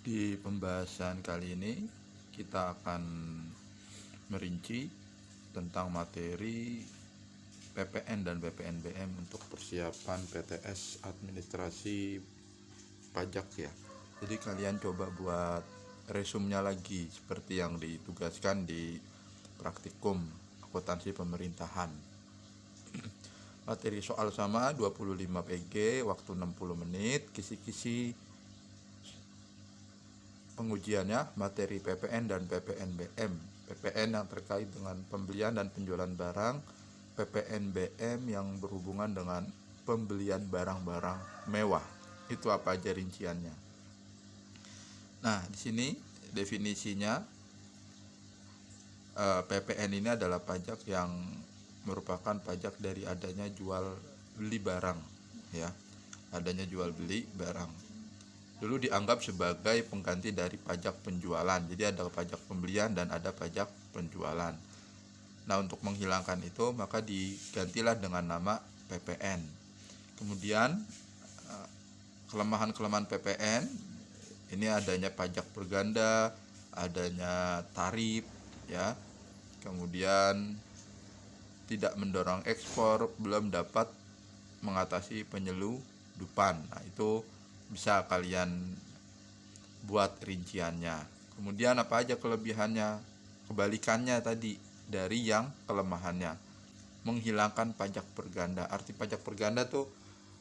Di pembahasan kali ini kita akan merinci tentang materi PPN dan PPNBM untuk persiapan PTS administrasi pajak ya. Jadi kalian coba buat resumnya lagi seperti yang ditugaskan di praktikum akuntansi pemerintahan. Materi soal sama 25 PG, waktu 60 menit, kisi-kisi pengujiannya materi PPN dan PPNBM. PPN yang terkait dengan pembelian dan penjualan barang, PPNBM yang berhubungan dengan pembelian barang-barang mewah. Itu apa aja rinciannya. Nah, di sini definisinya PPN ini adalah pajak yang merupakan pajak dari adanya jual beli barang ya. Adanya jual beli barang. Dulu dianggap sebagai pengganti dari pajak penjualan. Jadi ada pajak pembelian dan ada pajak penjualan. Nah, untuk menghilangkan itu maka digantilah dengan nama PPN. Kemudian kelemahan-kelemahan PPN ini adanya pajak berganda, adanya tarif ya. Kemudian tidak mendorong ekspor, belum dapat mengatasi penyeludupan. Nah, itu bisa kalian buat rinciannya. Kemudian apa aja kelebihannya? Kebalikannya tadi dari yang kelemahannya. Menghilangkan pajak berganda. Arti pajak berganda tuh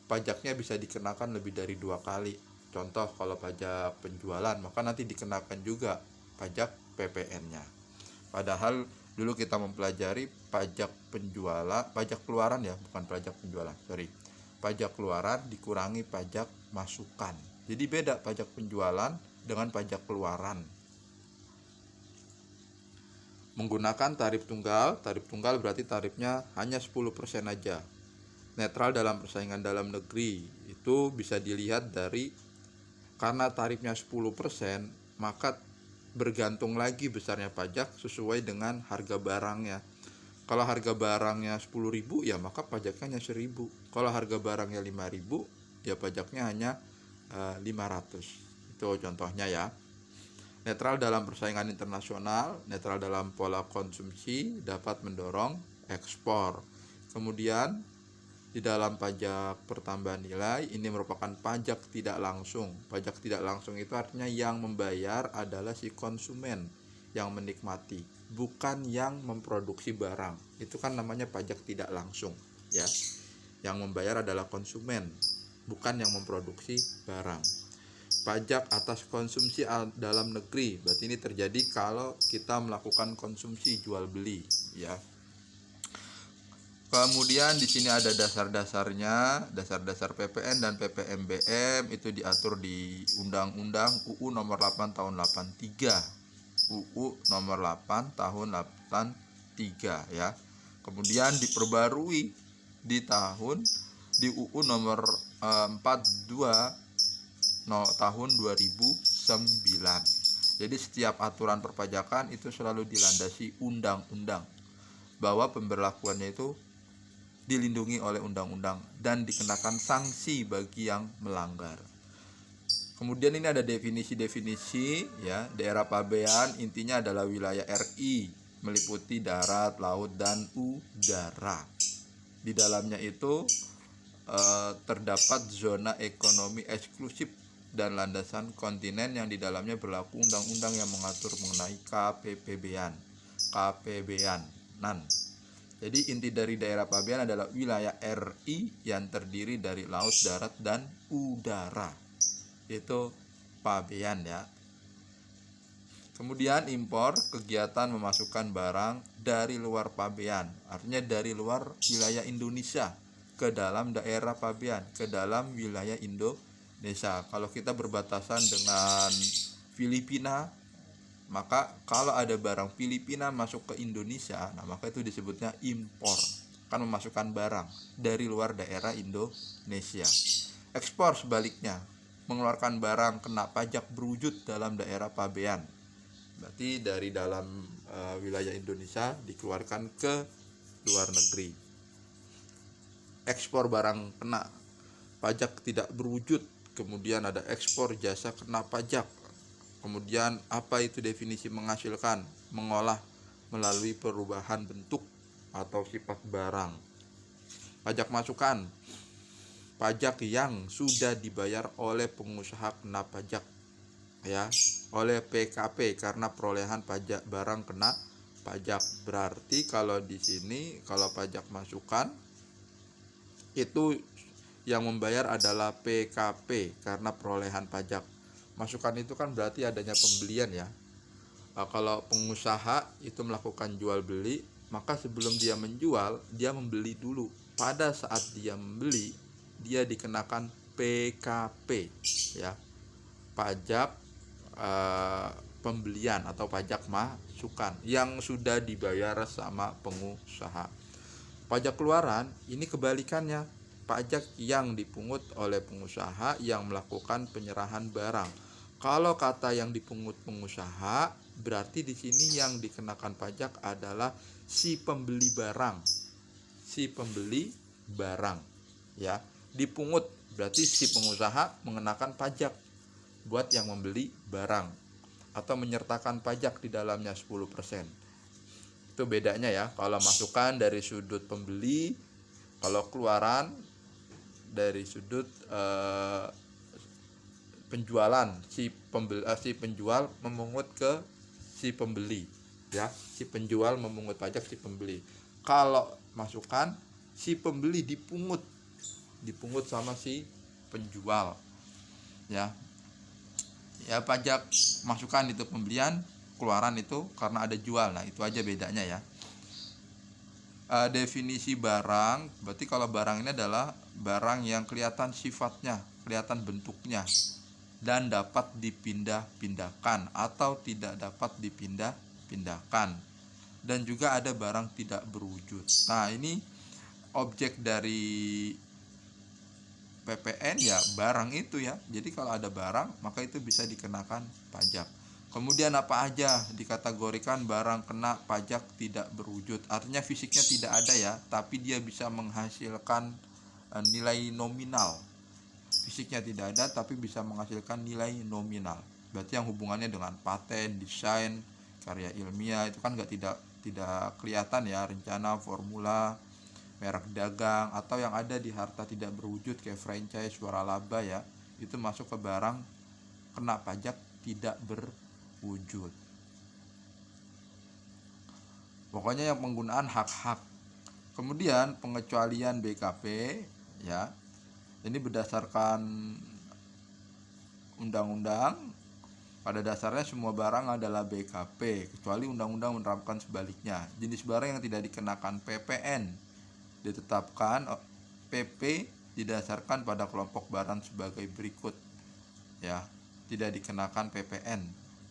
pajaknya bisa dikenakan lebih dari 2 kali. Contoh kalau pajak penjualan maka nanti dikenakan juga pajak PPN-nya. Padahal dulu kita mempelajari pajak penjualan, pajak keluaran ya, bukan pajak penjualan, sorry. Pajak keluaran dikurangi pajak masukan. Jadi beda pajak penjualan dengan pajak keluaran. Menggunakan tarif tunggal berarti tarifnya hanya 10% aja. Netral dalam persaingan dalam negeri. Itu bisa dilihat dari karena tarifnya 10%, maka bergantung lagi besarnya pajak sesuai dengan harga barangnya. Kalau harga barangnya 10.000 ya maka pajaknya hanya 1.000. Kalau harga barangnya 5.000 ya pajaknya hanya 500. Itu contohnya ya. Netral dalam persaingan internasional, netral dalam pola konsumsi, dapat mendorong ekspor. Kemudian di dalam pajak pertambahan nilai ini merupakan pajak tidak langsung. Pajak tidak langsung itu artinya yang membayar adalah si konsumen yang menikmati, bukan yang memproduksi barang. Itu kan namanya pajak tidak langsung ya. Yang membayar adalah konsumen, bukan yang memproduksi barang. Pajak atas konsumsi dalam negeri, berarti ini terjadi kalau kita melakukan konsumsi jual beli ya. Kemudian di sini ada dasar-dasarnya, dasar-dasar PPN dan PPNBM itu diatur di Undang-Undang UU nomor 8 tahun 83. UU nomor 8 tahun 83 ya. Kemudian diperbarui di UU nomor 42 tahun 2009. Jadi setiap aturan perpajakan itu selalu dilandasi undang-undang, bahwa pemberlakuannya itu dilindungi oleh undang-undang dan dikenakan sanksi bagi yang melanggar. Kemudian ini ada definisi-definisi ya. Daerah pabean intinya adalah wilayah RI, meliputi darat, laut, dan udara. Di dalamnya itu terdapat zona ekonomi eksklusif dan landasan kontinen yang di dalamnya berlaku undang-undang yang mengatur mengenai KPBan. Jadi inti dari daerah pabean adalah wilayah RI yang terdiri dari laut, darat, dan udara. Itu pabean ya. Kemudian impor, kegiatan memasukkan barang dari luar pabean, artinya dari luar wilayah Indonesia ke dalam daerah pabean, ke dalam wilayah Indonesia. Kalau kita berbatasan dengan Filipina, maka kalau ada barang Filipina masuk ke Indonesia, nah maka itu disebutnya impor, kan memasukkan barang dari luar daerah Indonesia. Ekspor sebaliknya, mengeluarkan barang kena pajak berwujud dalam daerah pabean, berarti dari dalam wilayah Indonesia dikeluarkan ke luar negeri. Ekspor barang kena pajak tidak berwujud, kemudian ada ekspor jasa kena pajak, Kemudian apa itu definisi menghasilkan? Mengolah melalui perubahan bentuk atau sifat barang. Pajak masukan, pajak yang sudah dibayar oleh pengusaha kena pajak, ya, oleh PKP karena perolehan pajak barang kena pajak. Berarti kalau di sini kalau pajak masukan itu yang membayar adalah PKP karena perolehan pajak. Masukan itu kan berarti adanya pembelian ya. Kalau pengusaha itu melakukan jual beli, maka sebelum dia menjual, dia membeli dulu. Pada saat dia membeli, dia dikenakan PKP, ya, pajak pembelian atau pajak masukan yang sudah dibayar sama pengusaha. Pajak keluaran ini kebalikannya, pajak yang dipungut oleh pengusaha yang melakukan penyerahan barang. Kalau kata yang dipungut pengusaha, berarti di sini yang dikenakan pajak adalah si pembeli barang. Si pembeli barang, ya. Dipungut berarti si pengusaha mengenakan pajak buat yang membeli barang atau menyertakan pajak di dalamnya 10%. Itu bedanya ya. Kalau masukan dari sudut pembeli, kalau keluaran dari sudut penjualan, si penjual memungut ke si pembeli, ya. Si penjual memungut pajak si pembeli. Kalau masukan, si pembeli dipungut sama si penjual, ya. Ya, pajak masukan itu pembelian, keluaran itu karena ada jual. Nah, itu aja bedanya ya. Definisi barang, berarti kalau barang ini adalah barang yang kelihatan sifatnya, kelihatan bentuknya, dan dapat dipindah-pindahkan atau tidak dapat dipindah-pindahkan. Dan juga ada barang tidak berwujud. Nah, ini objek dari PPN ya barang itu ya. Jadi kalau ada barang maka itu bisa dikenakan pajak. Kemudian apa aja dikategorikan barang kena pajak tidak berwujud? Artinya fisiknya tidak ada ya, tapi dia bisa menghasilkan nilai nominal. Fisiknya tidak ada tapi bisa menghasilkan nilai nominal. Berarti yang hubungannya dengan paten, desain, karya ilmiah itu kan tidak kelihatan ya, rencana, formula, merek dagang, atau yang ada di harta tidak berwujud kayak franchise, waralaba ya, itu masuk ke barang kena pajak tidak berwujud. Pokoknya yang penggunaan hak-hak. Kemudian pengecualian BKP ya, ini berdasarkan undang-undang. Pada dasarnya semua barang adalah BKP kecuali undang-undang menerapkan sebaliknya. Jenis barang yang tidak dikenakan PPN ditetapkan PP didasarkan pada kelompok barang sebagai berikut, ya, tidak dikenakan PPN,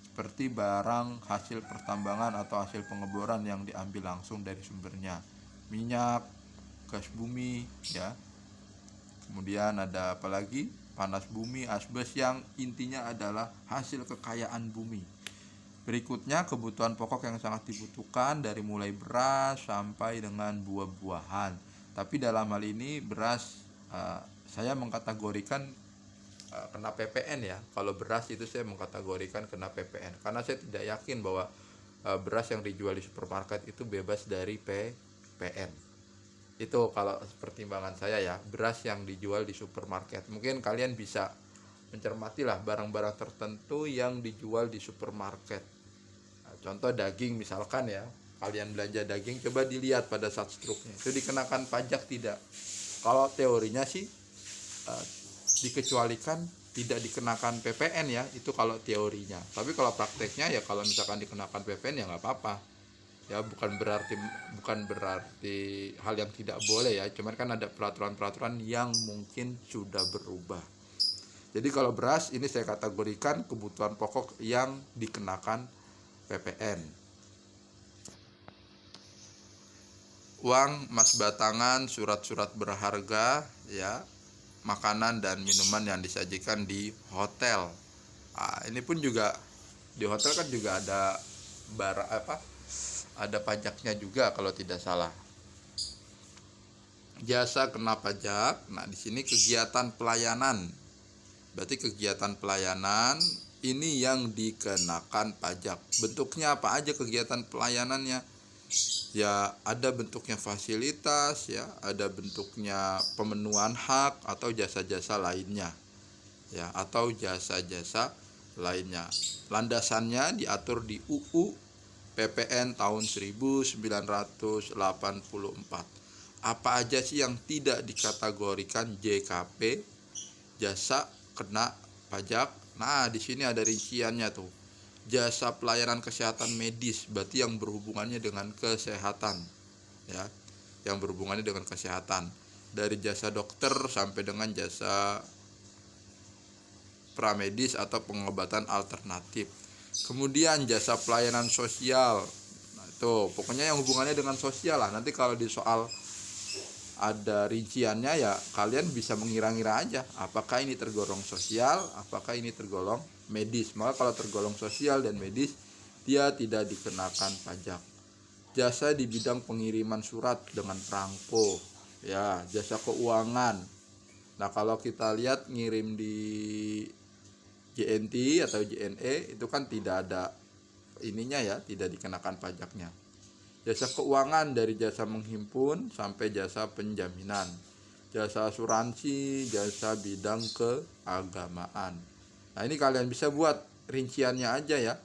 seperti barang hasil pertambangan atau hasil pengeboran yang diambil langsung dari sumbernya, minyak, gas bumi, ya. Kemudian ada apa lagi? Panas bumi, asbes yang intinya adalah hasil kekayaan bumi. Berikutnya kebutuhan pokok yang sangat dibutuhkan dari mulai beras sampai dengan buah-buahan. Tapi dalam hal ini beras saya mengkategorikan kena PPN ya. Kalau beras itu saya mengkategorikan kena PPN karena saya tidak yakin bahwa beras yang dijual di supermarket itu bebas dari PPN. Itu kalau pertimbangan saya ya, beras yang dijual di supermarket. Mungkin kalian bisa mencermatilah barang-barang tertentu yang dijual di supermarket. Contoh daging misalkan ya, kalian belanja daging, coba dilihat pada saat struknya itu dikenakan pajak tidak. Kalau teorinya sih dikecualikan tidak dikenakan PPN ya, itu kalau teorinya. Tapi kalau prakteknya ya kalau misalkan dikenakan PPN ya nggak apa-apa ya, bukan berarti hal yang tidak boleh ya, cuman kan ada peraturan-peraturan yang mungkin sudah berubah. Jadi kalau beras ini saya kategorikan kebutuhan pokok yang dikenakan PPN. Uang, emas batangan, surat-surat berharga, ya, makanan dan minuman yang disajikan di hotel. Ini pun juga di hotel kan juga ada ada pajaknya juga kalau tidak salah. Jasa kena pajak. Nah, di sini kegiatan pelayanan. Berarti kegiatan pelayanan ini yang dikenakan pajak. Bentuknya apa aja kegiatan pelayanannya? Ya, ada bentuknya fasilitas, ya, ada bentuknya pemenuhan hak atau jasa-jasa lainnya, ya, atau jasa-jasa lainnya. Landasannya diatur di UU PPN tahun 1984. Apa aja sih yang tidak dikategorikan JKP, jasa kena pajak? Nah, di sini ada rinciannya tuh. Jasa pelayanan kesehatan medis, berarti yang berhubungannya dengan kesehatan, ya, yang berhubungannya dengan kesehatan, dari jasa dokter sampai dengan jasa pramedis atau pengobatan alternatif. Kemudian jasa pelayanan sosial, nah itu pokoknya yang hubungannya dengan sosial lah. Nanti kalau di soal ada rinciannya, ya kalian bisa mengira-ngira aja apakah ini tergolong sosial, apakah ini tergolong medis. Maka kalau tergolong sosial dan medis, dia tidak dikenakan pajak. Jasa di bidang pengiriman surat dengan perangko, ya, jasa keuangan. Nah, kalau kita lihat ngirim di JNT atau JNE itu kan tidak ada ininya, ya, tidak dikenakan pajaknya. Jasa keuangan dari jasa menghimpun sampai jasa penjaminan, jasa asuransi, jasa bidang keagamaan. Nah, ini kalian bisa buat rinciannya aja, ya.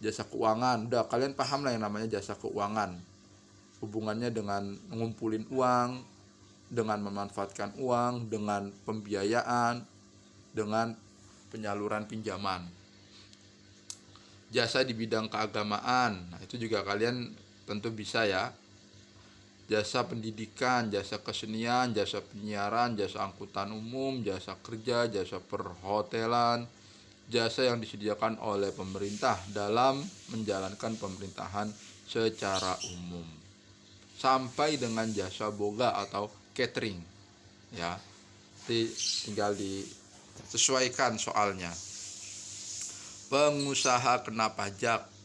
Jasa keuangan, udah kalian paham lah yang namanya jasa keuangan. Hubungannya dengan ngumpulin uang, dengan memanfaatkan uang, dengan pembiayaan, dengan penyaluran pinjaman. Jasa di bidang keagamaan, nah itu juga kalian tentu bisa, ya. Jasa pendidikan, jasa kesenian, jasa penyiaran, jasa angkutan umum, jasa kerja, jasa perhotelan, jasa yang disediakan oleh pemerintah dalam menjalankan pemerintahan secara umum, sampai dengan jasa boga atau catering, ya. Tinggal disesuaikan soalnya. Pengusaha kena pajak.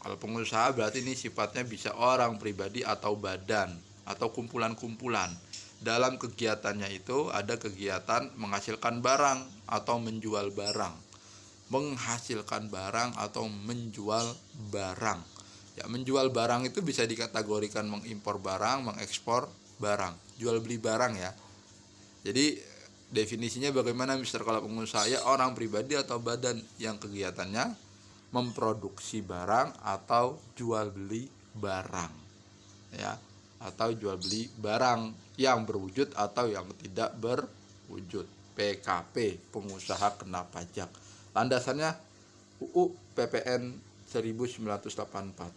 Kalau pengusaha berarti ini sifatnya bisa orang pribadi atau badan atau kumpulan-kumpulan. Dalam kegiatannya itu ada kegiatan menghasilkan barang atau menjual barang. Menghasilkan barang atau menjual barang. Ya, menjual barang itu bisa dikategorikan mengimpor barang, mengekspor barang, jual beli barang, ya. Jadi definisinya bagaimana, Mister? Kalau pengusaha, ya, orang pribadi atau badan yang kegiatannya memproduksi barang atau jual beli barang, ya, atau jual beli barang yang berwujud atau yang tidak berwujud. PKP, pengusaha kena pajak. Landasannya UU PPN 1984.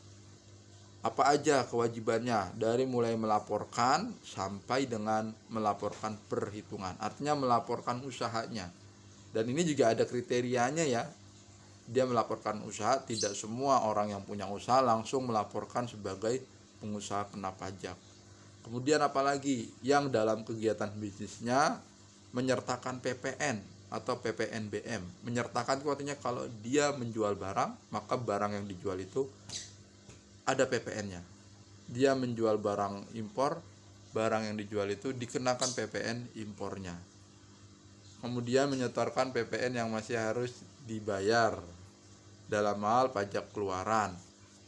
Apa aja kewajibannya, dari mulai melaporkan sampai dengan melaporkan perhitungan, artinya melaporkan usahanya. Dan ini juga ada kriterianya, ya. Dia melaporkan usaha, tidak semua orang yang punya usaha langsung melaporkan sebagai pengusaha kena pajak. Kemudian apalagi yang dalam kegiatan bisnisnya menyertakan PPN atau PPNBM. Menyertakan itu artinya kalau dia menjual barang, maka barang yang dijual itu ada PPN-nya. Dia menjual barang impor, barang yang dijual itu dikenakan PPN impornya. Kemudian menyetorkan PPN yang masih harus dibayar dalam hal pajak keluaran.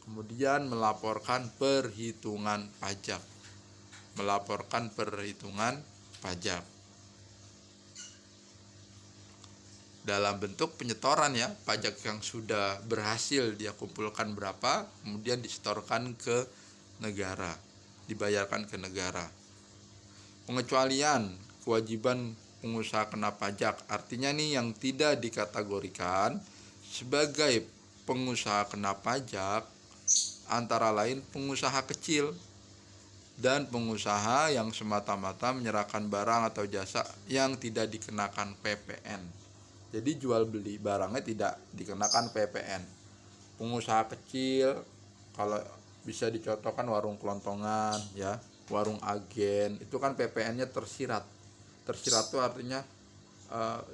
Kemudian melaporkan perhitungan pajak. Melaporkan perhitungan pajak dalam bentuk penyetoran, ya, pajak yang sudah berhasil dia kumpulkan berapa, kemudian disetorkan ke negara, dibayarkan ke negara. Pengecualian kewajiban pengusaha kena pajak, artinya nih yang tidak dikategorikan sebagai pengusaha kena pajak antara lain pengusaha kecil dan pengusaha yang semata-mata menyerahkan barang atau jasa yang tidak dikenakan PPN. Jadi jual beli barangnya tidak dikenakan PPN. Pengusaha kecil kalau bisa dicontohkan warung kelontongan, ya, warung agen, itu kan PPN-nya tersirat. Tersirat itu artinya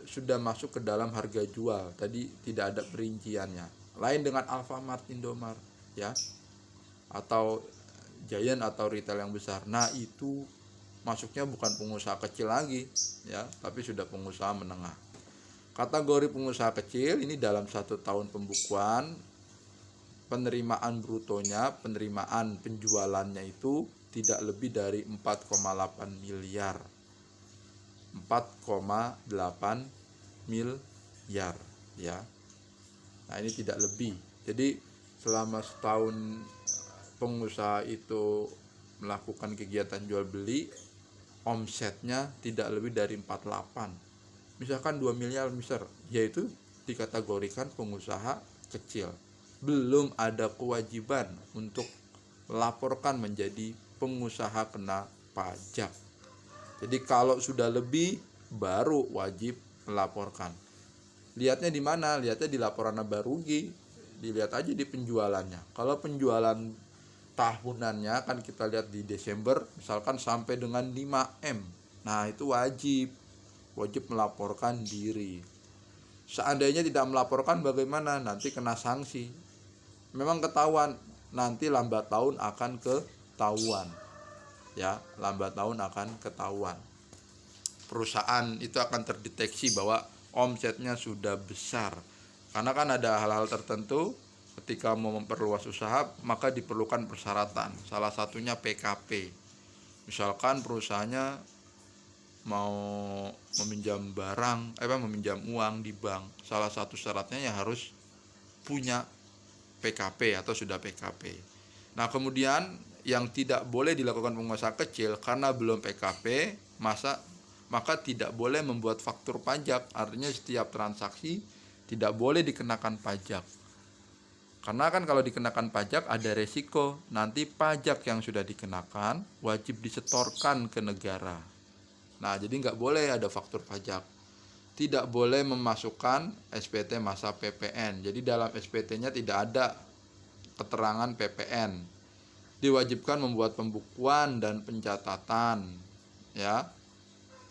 sudah masuk ke dalam harga jual, tadi tidak ada perinciannya. Lain dengan Alfamart, Indomart, ya, atau Giant atau retail yang besar. Nah, itu masuknya bukan pengusaha kecil lagi, ya, tapi sudah pengusaha menengah. Kategori pengusaha kecil ini dalam 1 tahun pembukuan penerimaan brutonya, penerimaan penjualannya itu tidak lebih dari 4,8 miliar. 4,8 miliar ya. Nah, ini tidak lebih. Jadi selama setahun pengusaha itu melakukan kegiatan jual beli, omsetnya tidak lebih dari 48. Misalkan 2 miliar misal, yaitu dikategorikan pengusaha kecil. Belum ada kewajiban untuk melaporkan menjadi pengusaha kena pajak. Jadi kalau sudah lebih baru wajib melaporkan. Lihatnya di mana? Lihatnya di laporan laba rugi. Dilihat aja di penjualannya. Kalau penjualan tahunannya kan kita lihat di Desember misalkan sampai dengan 5M. Nah, itu wajib melaporkan diri. Seandainya tidak melaporkan bagaimana? Nanti kena sanksi. Memang ketahuan, nanti lambat tahun akan ketahuan. Ya, lambat tahun akan ketahuan. Perusahaan itu akan terdeteksi bahwa omsetnya sudah besar. Karena kan ada hal-hal tertentu ketika mau memperluas usaha maka diperlukan persyaratan. Salah satunya PKP. Misalkan perusahaannya mau meminjam meminjam uang di bank, salah satu syaratnya ya harus punya PKP atau sudah PKP. Nah, kemudian yang tidak boleh dilakukan pengusaha kecil karena belum PKP, maka tidak boleh membuat faktur pajak. Artinya setiap transaksi tidak boleh dikenakan pajak. Karena kan kalau dikenakan pajak ada resiko, nanti pajak yang sudah dikenakan wajib disetorkan ke negara. Nah, jadi nggak boleh ada faktur pajak. Tidak boleh memasukkan SPT masa PPN. Jadi dalam SPT-nya tidak ada keterangan PPN. Diwajibkan membuat pembukuan dan pencatatan, ya.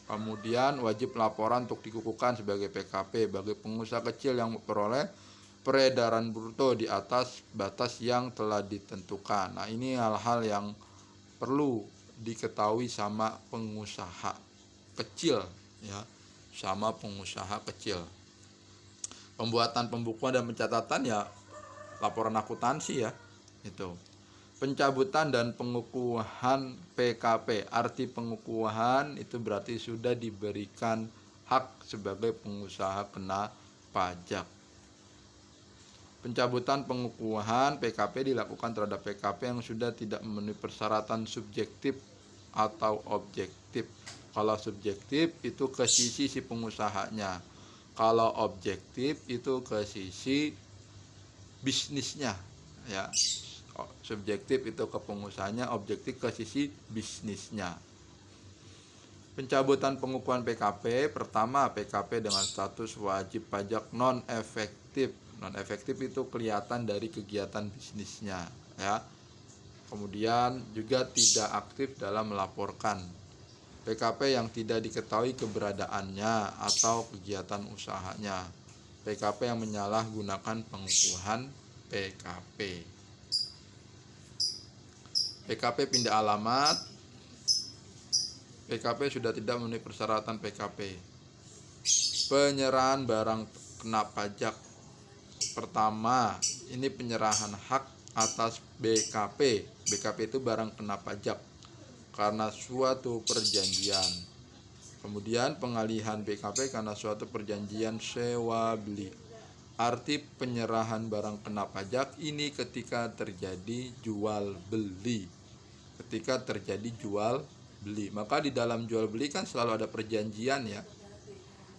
Kemudian wajib laporan untuk dikukuhkan sebagai PKP bagi pengusaha kecil yang memperoleh peredaran bruto di atas batas yang telah ditentukan. Nah, ini hal-hal yang perlu diketahui sama pengusaha kecil ya, sama pengusaha kecil. Pembuatan pembukuan dan pencatatan ya laporan akuntansi ya, itu. Pencabutan dan pengukuhan PKP. Arti pengukuhan itu berarti sudah diberikan hak sebagai pengusaha kena pajak. Pencabutan pengukuhan PKP dilakukan terhadap PKP yang sudah tidak memenuhi persyaratan subjektif atau objektif. Kalau subjektif itu ke sisi si pengusahanya. Kalau objektif itu ke sisi bisnisnya ya. Subjektif itu ke pengusahanya, objektif ke sisi bisnisnya. Pencabutan pengukuhan PKP. Pertama, PKP dengan status wajib pajak non efektif. Non efektif itu kelihatan dari kegiatan bisnisnya ya. Kemudian juga tidak aktif dalam melaporkan. PKP yang tidak diketahui keberadaannya atau kegiatan usahanya. PKP yang menyalahgunakan pengukuhan PKP. PKP pindah alamat. PKP sudah tidak memenuhi persyaratan PKP. Penyerahan barang kena pajak. Pertama, ini penyerahan hak atas BKP. BKP itu barang kena pajak karena suatu perjanjian. Kemudian pengalihan BKP karena suatu perjanjian sewa beli. Arti penyerahan barang kena pajak ini ketika terjadi jual beli. Ketika terjadi jual beli, maka di dalam jual beli kan selalu ada perjanjian ya.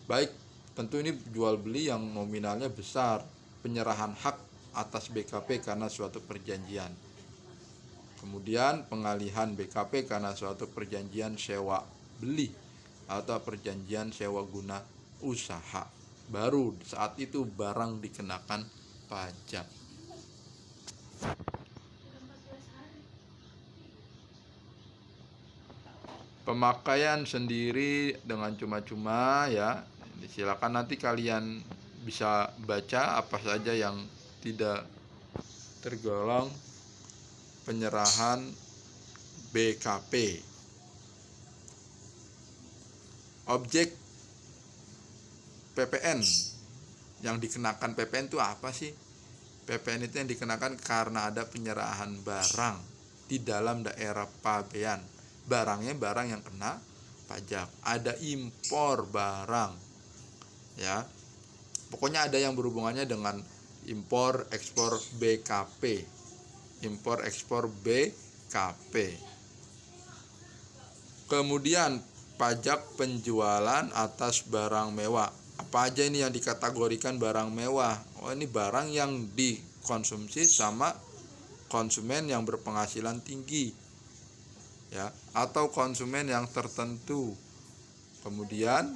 Baik, tentu ini jual beli yang nominalnya besar. Penyerahan hak atas BKP karena suatu perjanjian. Kemudian pengalihan BKP karena suatu perjanjian sewa beli atau perjanjian sewa guna usaha. Baru saat itu barang dikenakan pajak. Pemakaian sendiri dengan cuma-cuma ya. Silakan nanti kalian bisa baca apa saja yang tidak tergolong penyerahan BKP. Objek PPN. Yang dikenakan PPN itu apa sih? PPN itu yang dikenakan karena ada penyerahan barang di dalam daerah pabean. Barangnya barang yang kena pajak. Ada impor barang, ya. Pokoknya ada yang berhubungannya dengan impor ekspor BKP. Impor ekspor BKP. Kemudian pajak penjualan atas barang mewah. Apa aja ini yang dikategorikan barang mewah? Oh, ini barang yang dikonsumsi sama konsumen yang berpenghasilan tinggi, ya, atau konsumen yang tertentu. Kemudian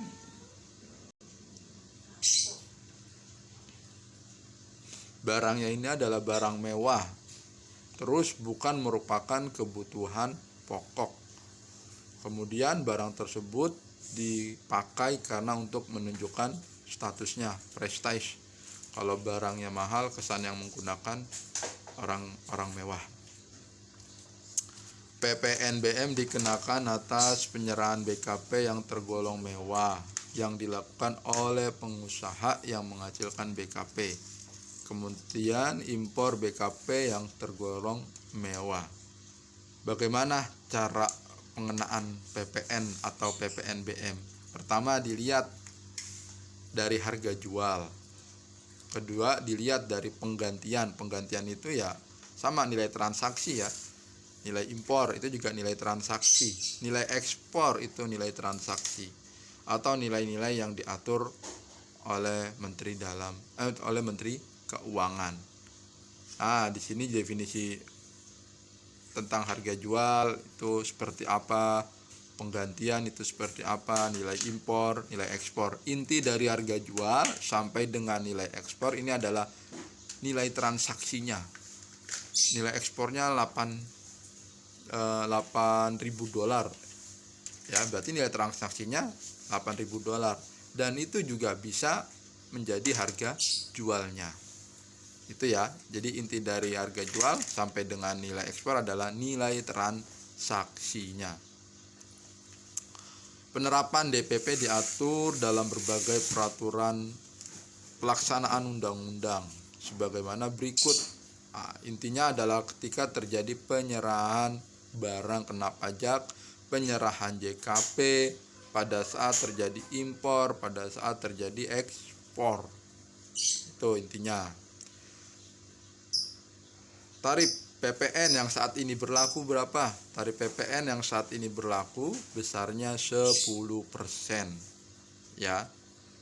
barangnya ini adalah barang mewah, terus bukan merupakan kebutuhan pokok. Kemudian barang tersebut dipakai karena untuk menunjukkan statusnya, prestige. Kalau barangnya mahal, kesan yang menggunakan orang mewah. PPNBM dikenakan atas penyerahan BKP yang tergolong mewah yang dilakukan oleh pengusaha yang menghasilkan BKP. Kemudian impor BKP yang tergolong mewah. Bagaimana cara pengenaan PPN atau PPNBM? Pertama, dilihat dari harga jual. Kedua, dilihat dari penggantian. Penggantian itu ya sama nilai transaksi, ya. Nilai impor itu juga nilai transaksi. Nilai ekspor itu nilai transaksi. Atau nilai-nilai yang diatur oleh oleh Menteri Keuangan. Nah, di sini definisi tentang harga jual itu seperti apa, penggantian itu seperti apa, nilai impor, nilai ekspor. Inti dari harga jual sampai dengan nilai ekspor ini adalah nilai transaksinya. Nilai ekspornya 8.000 dolar. Ya, berarti nilai transaksinya 8.000 dolar. Dan itu juga bisa menjadi harga jualnya. Itu ya. Jadi inti dari harga jual sampai dengan nilai ekspor adalah nilai transaksinya. Penerapan DPP diatur dalam berbagai peraturan pelaksanaan undang-undang sebagaimana berikut. Intinya adalah ketika terjadi penyerahan barang kena pajak, penyerahan JKP, pada saat terjadi impor, pada saat terjadi ekspor. Itu intinya. Tarif PPN yang saat ini berlaku berapa? Tarif PPN yang saat ini berlaku besarnya 10%. Ya.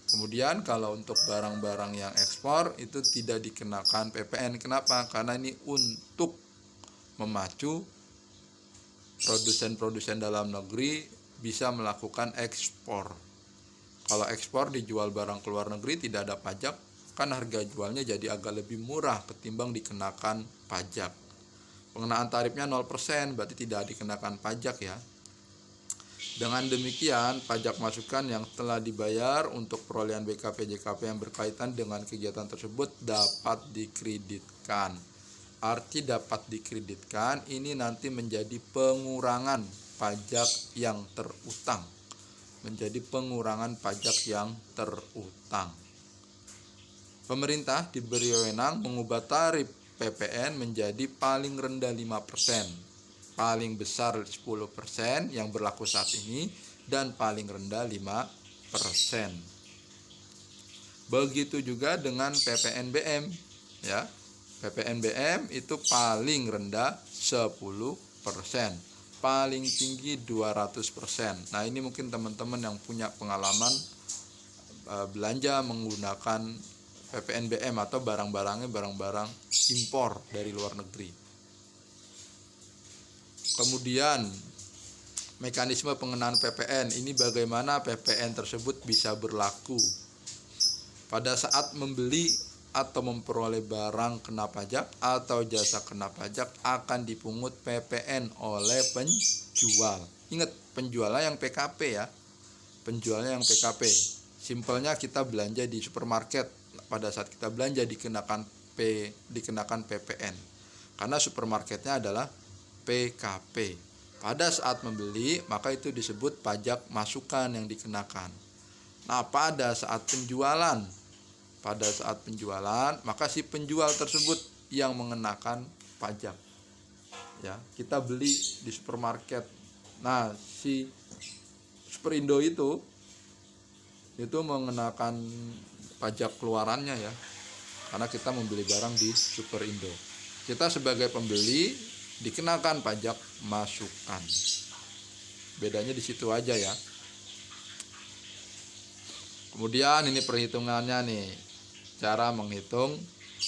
Kemudian kalau untuk barang-barang yang ekspor itu tidak dikenakan PPN. Kenapa? Karena ini untuk memacu produsen-produsen dalam negeri bisa melakukan ekspor. Kalau ekspor dijual barang ke luar negeri tidak ada pajak, kan harga jualnya jadi agak lebih murah ketimbang dikenakan pajak. Pengenaan tarifnya 0%, berarti tidak dikenakan pajak, ya. Dengan demikian, pajak masukan yang telah dibayar untuk perolehan BKP JKP yang berkaitan dengan kegiatan tersebut dapat dikreditkan. Arti dapat dikreditkan ini nanti menjadi pengurangan pajak yang terutang. Menjadi pengurangan pajak yang terutang. Pemerintah diberi wewenang mengubah tarif PPN menjadi paling rendah 5%, paling besar 10% yang berlaku saat ini, dan paling rendah 5%. Begitu juga dengan PPNBM, ya. PPNBM itu paling rendah 10%, paling tinggi 200%. Nah, ini mungkin teman-teman yang punya pengalaman belanja menggunakan PPNBM atau barang-barangnya barang-barang impor dari luar negeri. Kemudian mekanisme pengenaan PPN ini, bagaimana PPN tersebut bisa berlaku. Pada saat membeli atau memperoleh barang kena pajak atau jasa kena pajak akan dipungut PPN oleh penjual. Ingat, penjualnya yang PKP, ya. Penjualnya yang PKP. Simpelnya kita belanja di supermarket. Pada saat kita belanja dikenakan PPN. Karena supermarketnya adalah PKP. Pada saat membeli, maka itu disebut pajak masukan yang dikenakan. Nah, pada saat penjualan, maka si penjual tersebut yang mengenakan pajak. Ya, kita beli di supermarket. Nah, si Superindo itu mengenakan pajak keluarannya ya. Karena kita membeli barang di Superindo. Kita sebagai pembeli dikenakan pajak masukan. Bedanya di situ aja ya. Kemudian ini perhitungannya nih. Cara menghitung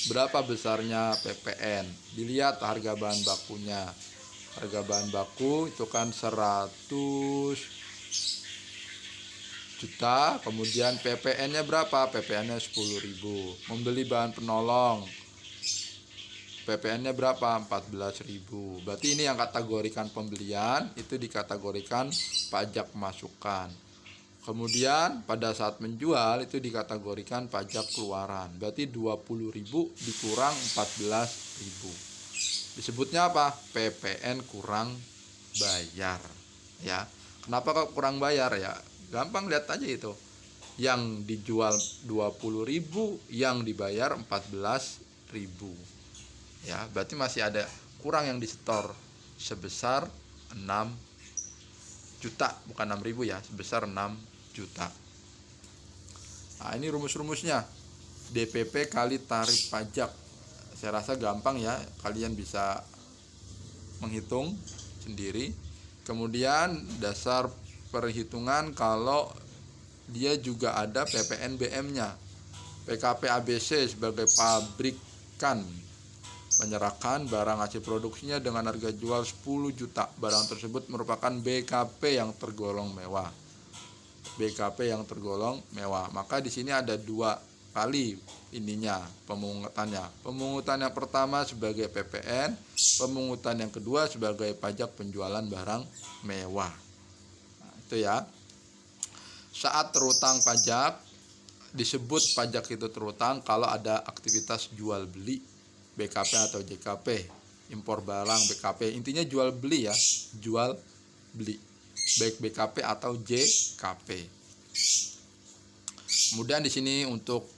berapa besarnya PPN. Dilihat harga bahan bakunya. Harga bahan baku itu kan 100 juta, kemudian PPN-nya berapa? PPN-nya 10.000. Membeli bahan penolong, PPN-nya berapa? 14.000. Berarti ini yang kategorikan pembelian, itu dikategorikan pajak masukan. Kemudian pada saat menjual itu dikategorikan pajak keluaran. Berarti 20.000 dikurang 14.000. Disebutnya apa? PPN kurang bayar. Ya. Kenapa kok kurang bayar ya? Gampang lihat aja itu. Yang dijual 20.000, yang dibayar 14.000. Ya, berarti masih ada kurang yang disetor sebesar 6 juta, bukan 6.000 ya, sebesar 6 juta. Nah, ini rumus-rumusnya. DPP kali tarif pajak. Saya rasa gampang ya, kalian bisa menghitung sendiri. Kemudian dasar perhitungan kalau dia juga ada PPN BM-nya. PKP ABC sebagai pabrikan menyerahkan barang hasil produksinya dengan harga jual 10 juta. Barang tersebut merupakan BKP yang tergolong mewah. BKP yang tergolong mewah. Maka di sini ada 2 kali pemungutannya. Pemungutan yang pertama sebagai PPN, pemungutan yang kedua sebagai pajak penjualan barang mewah. Nah, itu ya. Saat terutang pajak, disebut pajak itu terutang kalau ada aktivitas jual beli, BKP atau JKP, impor barang BKP. Intinya jual beli ya, jual beli, baik BKP atau JKP. Kemudian di sini untuk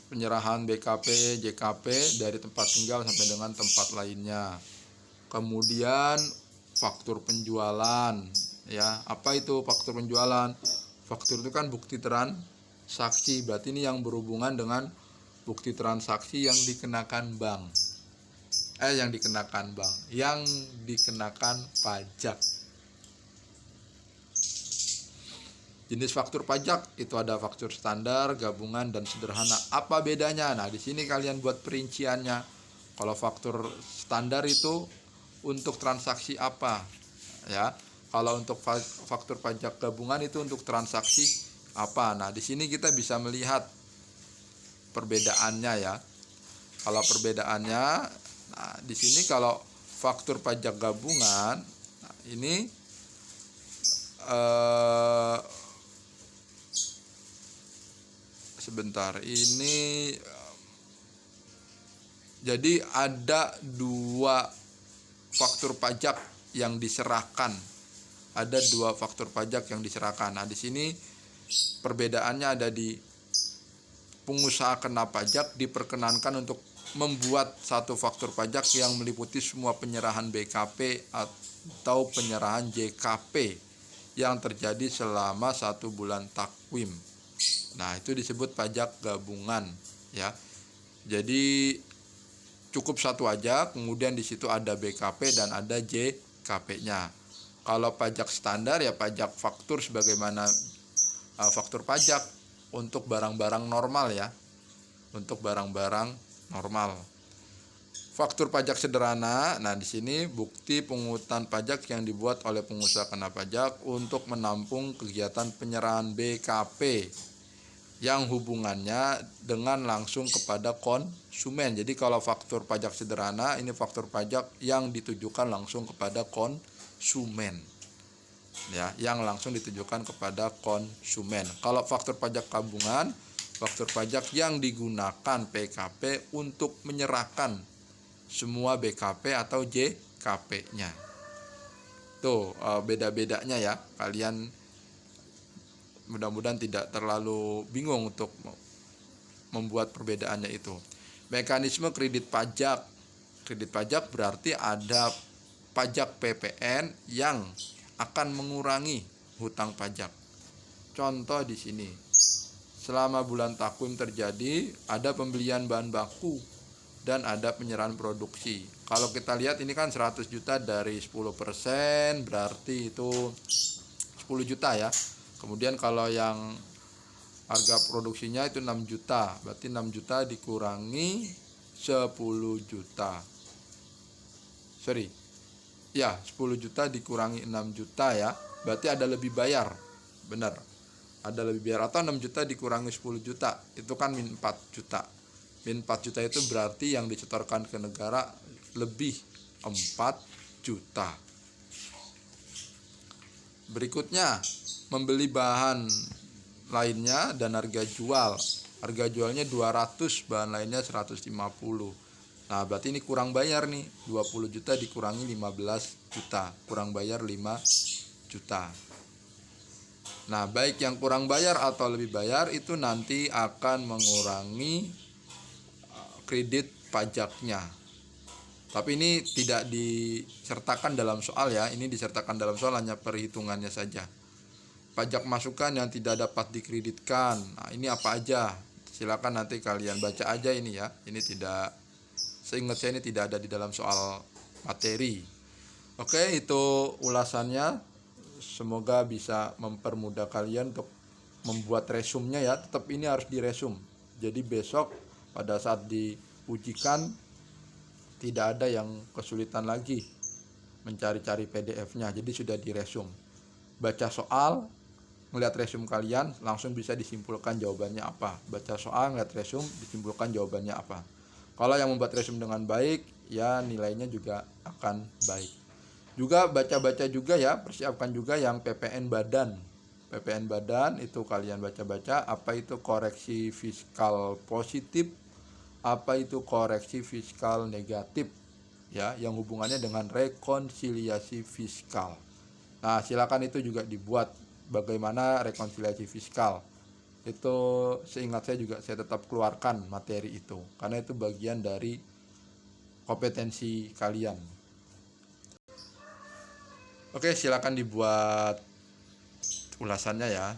penyerahan BKP, JKP dari tempat tinggal sampai dengan tempat lainnya. Kemudian faktur penjualan, ya. Apa itu faktur penjualan? Faktur itu kan bukti transaksi. Berarti ini yang berhubungan dengan bukti transaksi yang dikenakan bank. Yang dikenakan pajak. Jenis faktur pajak itu ada faktur standar, gabungan, dan sederhana. Apa bedanya? Nah, di sini kalian buat perinciannya. Kalau faktur standar itu untuk transaksi apa? Ya. Kalau untuk faktur pajak gabungan itu untuk transaksi apa? Nah, di sini kita bisa melihat perbedaannya ya. Kalau perbedaannya, nah di sini kalau faktur pajak gabungan, nah ini sebentar, ini jadi ada 2 faktur pajak yang diserahkan. Ada 2 faktur pajak yang diserahkan. Nah, di sini perbedaannya ada di pengusaha kena pajak diperkenankan untuk membuat satu faktur pajak yang meliputi semua penyerahan BKP atau penyerahan JKP yang terjadi selama 1 bulan takwim. Nah, itu disebut pajak gabungan ya. Jadi cukup satu aja, kemudian di situ ada BKP dan ada JKP-nya. Kalau pajak standar ya pajak faktur sebagaimana faktur pajak untuk barang-barang normal ya. Untuk barang-barang normal. Faktur pajak sederhana, nah di sini bukti pungutan pajak yang dibuat oleh pengusaha kena pajak untuk menampung kegiatan penyerahan BKP yang hubungannya dengan langsung kepada konsumen. Jadi kalau faktur pajak sederhana, ini faktur pajak yang ditujukan langsung kepada konsumen. Ya, yang langsung ditujukan kepada konsumen. Kalau faktur pajak gabungan, faktur pajak yang digunakan PKP untuk menyerahkan semua BKP atau JKP-nya. Tuh beda-bedanya ya. Kalian mudah-mudahan tidak terlalu bingung untuk membuat perbedaannya itu. Mekanisme kredit pajak. Kredit pajak berarti ada pajak PPN yang akan mengurangi hutang pajak. Contoh di sini, selama bulan takwim terjadi ada pembelian bahan baku dan ada penyerahan produksi. Kalau kita lihat ini kan 100 juta dari 10%, berarti itu 10 juta ya. Kemudian kalau yang harga produksinya itu 6 juta, berarti 6 juta dikurangi 10 juta. Ya, 10 juta dikurangi 6 juta ya, berarti ada lebih bayar. Benar. Ada lebih bayar, atau 6 juta dikurangi 10 juta, itu kan min 4 juta. Min 4 juta itu berarti yang disetorkan ke negara lebih 4 juta. Berikutnya, membeli bahan lainnya dan harga jual. Harga jualnya 200, bahan lainnya 150. Nah, berarti ini kurang bayar nih. 20 juta dikurangi 15 juta. Kurang bayar 5 juta. Nah, baik yang kurang bayar atau lebih bayar itu nanti akan mengurangi kredit pajaknya. Tapi ini tidak disertakan dalam soal ya. Ini disertakan dalam soal hanya perhitungannya saja. Pajak masukan yang tidak dapat dikreditkan. Nah, ini apa aja? Silakan nanti kalian baca aja ini ya. Ini tidak, seingat saya ini tidak ada di dalam soal materi. Oke, itu ulasannya. Semoga bisa mempermudah kalian untuk membuat resumnya ya. Tetap ini harus diresum. Jadi besok pada saat diujikan tidak ada yang kesulitan lagi mencari-cari PDF-nya. Jadi sudah diresum. Baca soal, melihat resum kalian, langsung bisa disimpulkan jawabannya apa. Baca soal, melihat resum, disimpulkan jawabannya apa. Kalau yang membuat resum dengan baik, ya nilainya juga akan baik. Juga baca-baca juga ya, persiapkan juga yang PPN badan. PPN badan itu kalian baca-baca apa itu koreksi fiskal positif, apa itu koreksi fiskal negatif ya, yang hubungannya dengan rekonsiliasi fiskal. Nah, silakan itu juga dibuat bagaimana rekonsiliasi fiskal. Itu seingat saya juga saya tetap keluarkan materi itu karena itu bagian dari kompetensi kalian. Oke, silakan dibuat ulasannya ya.